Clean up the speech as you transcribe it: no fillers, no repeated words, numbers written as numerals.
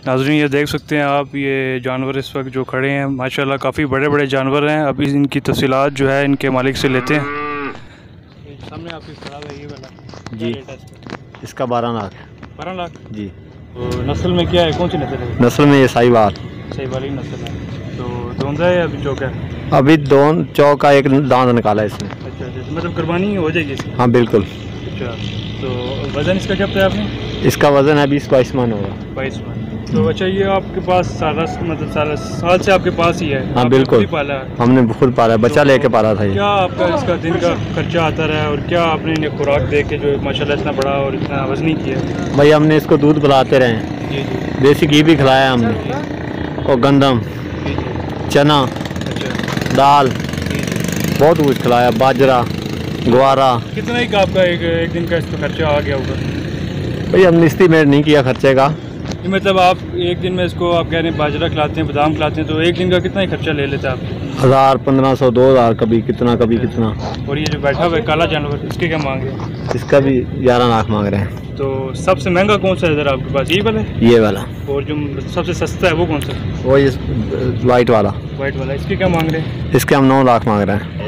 नाज़रीन ये देख सकते हैं आप, ये जानवर इस वक्त जो खड़े हैं माशाल्लाह काफ़ी बड़े बड़े जानवर हैं। अभी इनकी तफसीलात जो है इनके मालिक से लेते हैं। सामने आपकी खड़ा है ये वाला जी, इसका 12 लाख। 12 लाख जी। तो नस्ल में क्या है, कौन सी नस्ल है? नस्ल में ये साहिवाल ही नस्ल है। तो दोंदा है अभी चौका है? अभी दोन चौका एक दांत निकाला है इसने। अच्छा, मतलब कुर्बानी हो जाएगी इसकी? हाँ बिल्कुल। अच्छा, तो वज़न इसका क्या बताया आपने? इसका वज़न है 20-22 मन होगा। 22 मन। तो अच्छा, ये आपके पास सारा साल से आपके पास ही है? हाँ बिल्कुल, पाला है? हमने खुद पाला, बच्चा लेके पाला था ये। क्या आपका इसका दिन का खर्चा आता रहा है और क्या आपने इन्हें खुराक दे के जो माशाल्लाह इतना बड़ा और इतना वज़नी किया? भाई हमने इसको दूध पिलाते रहे, जी जी, देसी घी भी खिलाया हमने, और गंदम, चना, दाल, बहुत कुछ खिलाया, बाजरा, ग्वारा। कितना ही आपका एक दिन का इसका खर्चा आ गया होगा? भाई हमने एस्टीमेट नहीं किया खर्चे का। मतलब आप एक दिन में इसको आप कह रहे हैं बाजरा खिलाते हैं, बादाम खिलाते हैं, तो एक दिन का कितना ही खर्चा ले लेते हैं आप? 1000, 1500, 2000, कभी कितना कभी कितना। और ये जो बैठा हुआ है काला जानवर, इसके क्या मांग रहे हैं? इसका भी 11 लाख मांग रहे हैं। तो सबसे महंगा कौन सा है इधर आपके पास? ये वाला? ये वाला। और जो सबसे सस्ता है वो कौन सा? वो ये वाइट वाला। वाइट वाला, इसके क्या मांग रहे हैं? इसके हम 9 लाख मांग रहे हैं।